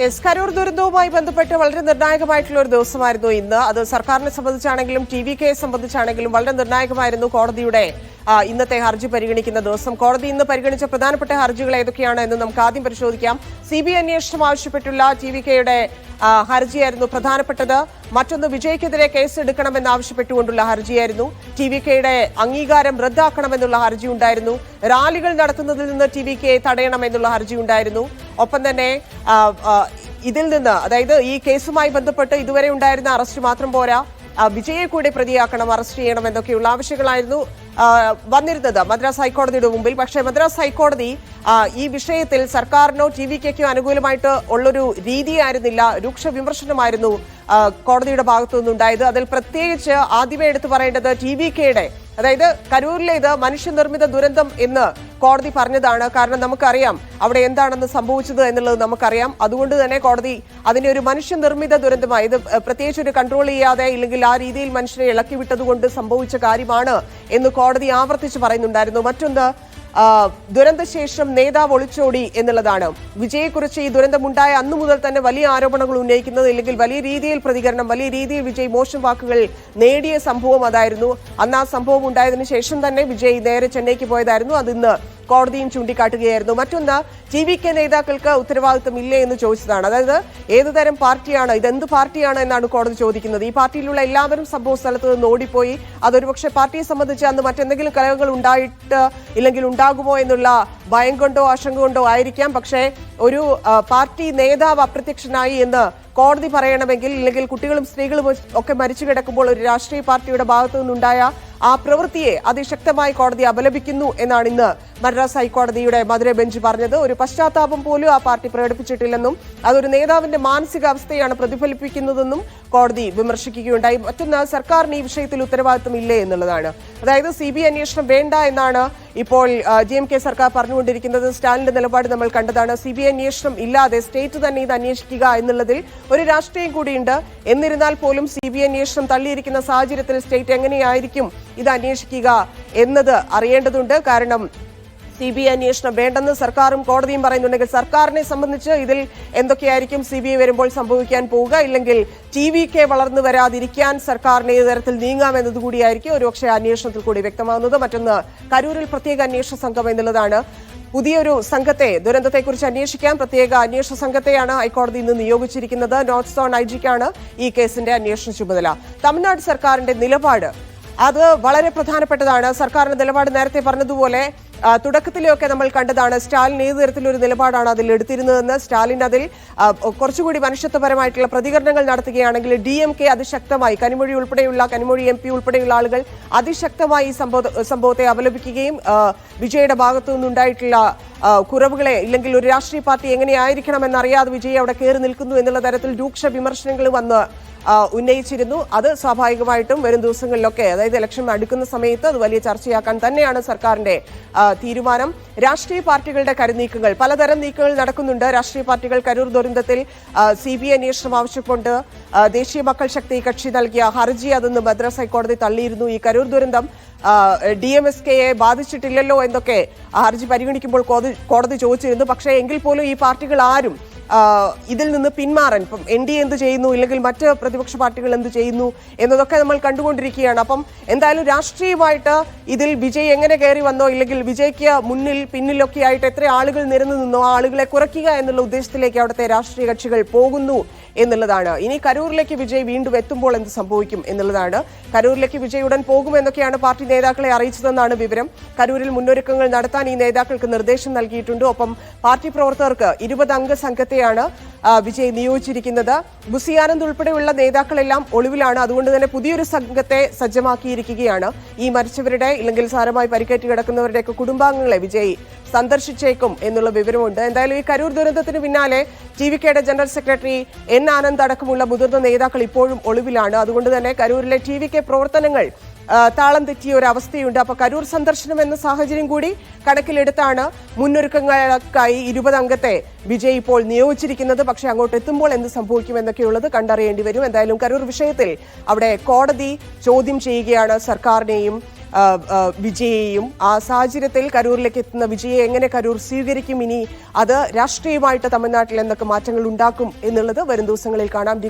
S Karur ദുരന്തവുമായി ബന്ധപ്പെട്ട് വളരെ നിർണായകമായിട്ടുള്ള ഒരു ദിവസമായിരുന്നു ഇന്ന്. അത് സർക്കാരിനെ സംബന്ധിച്ചാണെങ്കിലും TVKയെ സംബന്ധിച്ചാണെങ്കിലും വളരെ നിർണായകമായിരുന്നു കോടതിയുടെ ഇന്നത്തെ ഹർജി പരിഗണിക്കുന്ന ദിവസം. കോടതി ഇന്ന് പരിഗണിച്ച പ്രധാനപ്പെട്ട ഹർജികൾ ഏതൊക്കെയാണ് എന്ന് നമുക്ക് ആദ്യം പരിശോധിക്കാം. CBI അന്വേഷണം ആവശ്യപ്പെട്ടുള്ള TVKയുടെ ഹർജിയായിരുന്നു പ്രധാനപ്പെട്ടത്. മറ്റൊന്ന് വിജയ്ക്കെതിരെ കേസ് എടുക്കണമെന്നാവശ്യപ്പെട്ടുകൊണ്ടുള്ള ഹർജിയായിരുന്നു. TVKയുടെ അംഗീകാരം റദ്ദാക്കണമെന്നുള്ള ഹർജി ഉണ്ടായിരുന്നു. റാലികൾ നടത്തുന്നതിൽ നിന്ന് TVKയെ തടയണമെന്നുള്ള ഹർജി ഉണ്ടായിരുന്നു. ഒപ്പം തന്നെ ഇതിൽ നിന്ന്, അതായത് ഈ കേസുമായി ബന്ധപ്പെട്ട് ഇതുവരെ ഉണ്ടായിരുന്ന അറസ്റ്റ് മാത്രം പോരാ, വിജയെ കൂടി പ്രതിയാക്കണം, അറസ്റ്റ് ചെയ്യണം എന്നൊക്കെയുള്ള ആവശ്യങ്ങളായിരുന്നു വന്നിരുന്നത് മദ്രാസ് ഹൈക്കോടതിയുടെ മുമ്പിൽ. പക്ഷേ മദ്രാസ് ഹൈക്കോടതി ഈ വിഷയത്തിൽ സർക്കാരിനോ TVKയ്ക്കോ അനുകൂലമായിട്ട് ഉള്ളൊരു രീതിയായിരുന്നില്ല, രൂക്ഷ വിമർശനമായിരുന്നു കോടതിയുടെ ഭാഗത്തു നിന്നുണ്ടായത്. അതിൽ പ്രത്യേകിച്ച് ആദ്യമേ എടുത്തു പറയേണ്ടത് TVKയുടെ, അതായത് കരൂരിലേത് മനുഷ്യനിർമ്മിത ദുരന്തം എന്ന് കോടതി പറഞ്ഞതാണ്. കാരണം നമുക്കറിയാം അവിടെ എന്താണെന്ന് സംഭവിച്ചത് എന്നുള്ളത് നമുക്കറിയാം. അതുകൊണ്ട് തന്നെ കോടതി അതിനെ ഒരു മനുഷ്യനിർമ്മിത ദുരന്തമായി, ഇത് പ്രത്യേകിച്ച് ഒരു കൺട്രോൾ ചെയ്യാതെ ഇല്ലെങ്കിൽ ആ രീതിയിൽ മനുഷ്യനെ ഇളക്കി വിട്ടതുകൊണ്ട് സംഭവിച്ച കാര്യമാണ് എന്ന് കോടതി ആവർത്തിച്ച് പറയുന്നുണ്ടായിരുന്നു. മറ്റൊന്ന്, ദുരന്തശേഷം നേതാവ് ഒളിച്ചോടി എന്നുള്ളതാണ്. വിജയെക്കുറിച്ച് ഈ ദുരന്തമുണ്ടായ അന്നു മുതൽ തന്നെ വലിയ ആരോപണങ്ങൾ ഉന്നയിക്കുന്നത്, ഇല്ലെങ്കിൽ വലിയ രീതിയിൽ പ്രതികരണം, വലിയ രീതിയിൽ വിജയ് മോശം വാക്കുകൾ നേടിയ സംഭവം അതായിരുന്നു. അന്ന് ആ സംഭവം ഉണ്ടായതിനു ശേഷം തന്നെ വിജയ് നേരെ ചെന്നൈക്ക് പോയതായിരുന്നു. അതിന്ന് കോടതിയും ചൂണ്ടിക്കാട്ടുകയായിരുന്നു. മറ്റൊന്ന്, TVK നേതാക്കൾക്ക് ഉത്തരവാദിത്വം ഇല്ലേ എന്ന് ചോദിച്ചതാണ്. അതായത് ഏതുതരം പാർട്ടിയാണ്, ഇതെന്ത് പാർട്ടിയാണ് എന്നാണ് കോടതി ചോദിക്കുന്നത്. ഈ പാർട്ടിയിലുള്ള എല്ലാവരും സംഭവ സ്ഥലത്ത് നിന്ന് ഓടിപ്പോയി. അതൊരുപക്ഷെ പാർട്ടിയെ സംബന്ധിച്ച് അന്ന് മറ്റെന്തെങ്കിലും കലഹങ്ങൾ ഉണ്ടായിട്ട് ഇല്ലെങ്കിൽ ഉണ്ടാകുമോ എന്നുള്ള ഭയം കൊണ്ടോ ആശങ്ക കൊണ്ടോ ആയിരിക്കാം. പക്ഷേ ഒരു പാർട്ടി നേതാവ് അപ്രത്യക്ഷനായി എന്ന് കോടതി പറയണമെങ്കിൽ, ഇല്ലെങ്കിൽ കുട്ടികളും സ്ത്രീകളും ഒക്കെ മരിച്ചു കിടക്കുമ്പോൾ ഒരു രാഷ്ട്രീയ പാർട്ടിയുടെ ഭാഗത്തു നിന്നുണ്ടായ ആ പ്രവൃത്തിയെ അതിശക്തമായി കോടതി അപലപിക്കുന്നു എന്നാണ് ഇന്ന് മദ്രാസ് ഹൈക്കോടതിയുടെ മധുര ബെഞ്ച് പറഞ്ഞത്. ഒരു പശ്ചാത്താപം പോലും ആ പാർട്ടി പ്രകടിപ്പിച്ചിട്ടില്ലെന്നും അതൊരു നേതാവിന്റെ മാനസികാവസ്ഥയാണ് പ്രതിഫലിപ്പിക്കുന്നതെന്നും കോടതി വിമർശിക്കുകയുണ്ടായി. മറ്റൊന്ന്, സർക്കാരിന് ഈ വിഷയത്തിൽ ഉത്തരവാദിത്വം ഇല്ലേ എന്നുള്ളതാണ്. അതായത് CBI അന്വേഷണം വേണ്ട എന്നാണ് ഇപ്പോൾ DMK സർക്കാർ പറഞ്ഞുകൊണ്ടിരിക്കുന്നത്. സ്റ്റാലിന്റെ നിലപാട് നമ്മൾ കണ്ടതാണ്. CBI അന്വേഷണം ഇല്ലാതെ സ്റ്റേറ്റ് തന്നെ ഇത് അന്വേഷിക്കുക എന്നുള്ളതിൽ ഒരു രാഷ്ട്രീയം കൂടിയുണ്ട്. എന്നിരുന്നാൽ പോലും CBI അന്വേഷണം തള്ളിയിരിക്കുന്ന സാഹചര്യത്തിൽ സ്റ്റേറ്റ് എങ്ങനെയായിരിക്കും ഇത് അന്വേഷിക്കുക എന്നത് അറിയേണ്ടതുണ്ട്. കാരണം CBI അന്വേഷണം വേണ്ടെന്ന് സർക്കാരും കോടതിയും പറയുന്നുണ്ടെങ്കിൽ സർക്കാരിനെ സംബന്ധിച്ച് ഇതിൽ എന്തൊക്കെയായിരിക്കും CBI വരുമ്പോൾ സംഭവിക്കാൻ പോവുക, ഇല്ലെങ്കിൽ TVK വളർന്നു വരാതിരിക്കാൻ സർക്കാരിന് ഏത് തരത്തിൽ നീങ്ങാമെന്നതുകൂടിയായിരിക്കും ഒരുപക്ഷെ അന്വേഷണത്തിൽ കൂടി വ്യക്തമാകുന്നത്. മറ്റൊന്ന്, കരൂരിൽ പ്രത്യേക അന്വേഷണ സംഘം എന്നുള്ളതാണ്. പുതിയൊരു സംഘത്തെ, ദുരന്തത്തെക്കുറിച്ച് അന്വേഷിക്കാൻ പ്രത്യേക അന്വേഷണ സംഘത്തെയാണ് ഹൈക്കോടതി ഇന്ന് നിയോഗിച്ചിരിക്കുന്നത്. നോർത്ത് സോൺ IG-ക്കാണ് ഈ കേസിന്റെ അന്വേഷണ ചുമതല. തമിഴ്നാട് സർക്കാരിന്റെ നിലപാട് അത് വളരെ പ്രധാനപ്പെട്ടതാണ്. സർക്കാരിന്റെ നിലപാട് നേരത്തെ പറഞ്ഞതുപോലെ തുടക്കത്തിലൊക്കെ നമ്മൾ കണ്ടതാണ്. സ്റ്റാലിൻ ഏത് തരത്തിലൊരു നിലപാടാണ് അതിൽ എടുത്തിരുന്നതെന്ന്. സ്റ്റാലിൻ അതിൽ കുറച്ചുകൂടി മനുഷ്യത്വപരമായിട്ടുള്ള പ്രതികരണങ്ങൾ നടത്തുകയാണെങ്കിൽ DMK അതിശക്തമായി, കനിമൊഴി MP ഉൾപ്പെടെയുള്ള ആളുകൾ അതിശക്തമായി ഈ സംഭവത്തെ അപലപിക്കുകയും വിജയുടെ ഭാഗത്തു നിന്നുണ്ടായിട്ടുള്ള കുറവുകളെ, ഇല്ലെങ്കിൽ ഒരു രാഷ്ട്രീയ പാർട്ടി എങ്ങനെയായിരിക്കണമെന്നറിയാതെ വിജയ് അവിടെ കയറി നിൽക്കുന്നു എന്നുള്ള തരത്തിൽ രൂക്ഷ വിമർശനങ്ങൾ വന്ന് ഉന്നയിച്ചിരുന്നു. അത് സ്വാഭാവികമായിട്ടും വരും ദിവസങ്ങളിലൊക്കെ, അതായത് ഇലക്ഷൻ അടുക്കുന്ന സമയത്ത് അത് വലിയ ചർച്ചയാക്കാൻ തന്നെയാണ് സർക്കാരിന്റെ തീരുമാനം. രാഷ്ട്രീയ പാർട്ടികളുടെ കരുനീക്കങ്ങൾ, പലതരം നീക്കങ്ങൾ നടക്കുന്നുണ്ട്. രാഷ്ട്രീയ പാർട്ടികൾ കരൂർ ദുരന്തത്തിൽ CBI അന്വേഷണം ആവശ്യപ്പെട്ട് ദേശീയ മക്കൾ ശക്തി കക്ഷി നൽകിയ ഹർജി അതൊന്ന് മദ്രാസ് ഹൈക്കോടതി തള്ളിയിരുന്നു. ഈ കരൂർ ദുരന്തം DMSKയെ ബാധിച്ചിട്ടില്ലല്ലോ എന്നൊക്കെ ഹർജി പരിഗണിക്കുമ്പോൾ കോടതി ചോദിച്ചിരുന്നു. പക്ഷേ എങ്കിൽ പോലും ഈ പാർട്ടികൾ ആരും ഇതിൽ നിന്ന് പിന്മാറാൻ, ഇപ്പം NDA എന്ത് ചെയ്യുന്നു, ഇല്ലെങ്കിൽ മറ്റ് പ്രതിപക്ഷ പാർട്ടികൾ എന്ത് ചെയ്യുന്നു എന്നതൊക്കെ നമ്മൾ കണ്ടുകൊണ്ടിരിക്കുകയാണ്. അപ്പം എന്തായാലും രാഷ്ട്രീയമായിട്ട് ഇതിൽ വിജയ് എങ്ങനെ കയറി വന്നോ, ഇല്ലെങ്കിൽ വിജയ്ക്ക് മുന്നിൽ പിന്നിലൊക്കെ ആയിട്ട് എത്ര ആളുകൾ നിരന്നു നിന്നോ ആ ആളുകളെ കുറയ്ക്കുക എന്നുള്ള ഉദ്ദേശത്തിലേക്ക് അവിടുത്തെ രാഷ്ട്രീയ കക്ഷികൾ പോകുന്നു എന്നുള്ളതാണ്. ഇനി കരൂരിലേക്ക് വിജയ് വീണ്ടും എത്തുമ്പോൾ എന്ത് സംഭവിക്കും എന്നുള്ളതാണ്. കരൂരിലേക്ക് വിജയ് ഉടൻ പോകുമെന്നൊക്കെയാണ് പാർട്ടി നേതാക്കളെ അറിയിച്ചതെന്നാണ് വിവരം. കരൂരിൽ മുന്നൊരുക്കങ്ങൾ നടത്താൻ ഈ നേതാക്കൾക്ക് നിർദ്ദേശം നൽകിയിട്ടുണ്ട്. ഒപ്പം പാർട്ടി പ്രവർത്തകർക്ക് 20 അംഗ സംഘത്തെയാണ് വിജയ് നിയോഗിച്ചിരിക്കുന്നത്. ബുസിയാനന്ദ് ഉൾപ്പെടെയുള്ള നേതാക്കളെല്ലാം ഒളിവിലാണ്. അതുകൊണ്ട് തന്നെ പുതിയൊരു സംഘത്തെ സജ്ജമാക്കിയിരിക്കുകയാണ്. ഈ മരിച്ചവരുടെ, ഇല്ലെങ്കിൽ സാരമായി പരിക്കേറ്റ് കിടക്കുന്നവരുടെയൊക്കെ കുടുംബാംഗങ്ങളെ വിജയ് സന്ദർശിച്ചേക്കും എന്നുള്ള വിവരമുണ്ട്. എന്തായാലും ഈ കരൂർ ദുരന്തത്തിന് പിന്നാലെ TVKയുടെ ജനറൽ സെക്രട്ടറി N ആനന്ദ് അടക്കമുള്ള മുതിർന്ന നേതാക്കൾ ഇപ്പോഴും ഒളിവിലാണ്. അതുകൊണ്ട് തന്നെ കരൂരിലെ TVK പ്രവർത്തനങ്ങൾ താളം തെറ്റിയ ഒരു അവസ്ഥയുണ്ട്. അപ്പോൾ കരൂർ സന്ദർശനം എന്ന സാഹചര്യം കൂടി കണക്കിലെടുത്താണ് മുന്നൊരുക്കങ്ങൾക്കായി 20 അംഗത്തെ വിജയ് ഇപ്പോൾ നിയോഗിച്ചിരിക്കുന്നത്. പക്ഷേ അങ്ങോട്ട് എത്തുമ്പോൾ എന്ത് സംഭവിക്കുമെന്നൊക്കെയുള്ളത് കണ്ടറിയേണ്ടി വരും. എന്തായാലും കരൂർ വിഷയത്തിൽ അവിടെ കോടതി ചോദ്യം ചെയ്യുകയാണ് സർക്കാരിനെയും വിജയെയും. ആ സാഹചര്യത്തിൽ കരൂരിലേക്ക് എത്തുന്ന വിജയെ എങ്ങനെ കരൂർ സ്വീകരിക്കും, ഇനി അത് രാഷ്ട്രീയമായിട്ട് തമിഴ്നാട്ടിൽ എന്തൊക്കെ മാറ്റങ്ങൾ ഉണ്ടാക്കും എന്നുള്ളത് വരും ദിവസങ്ങളിൽ കാണാം.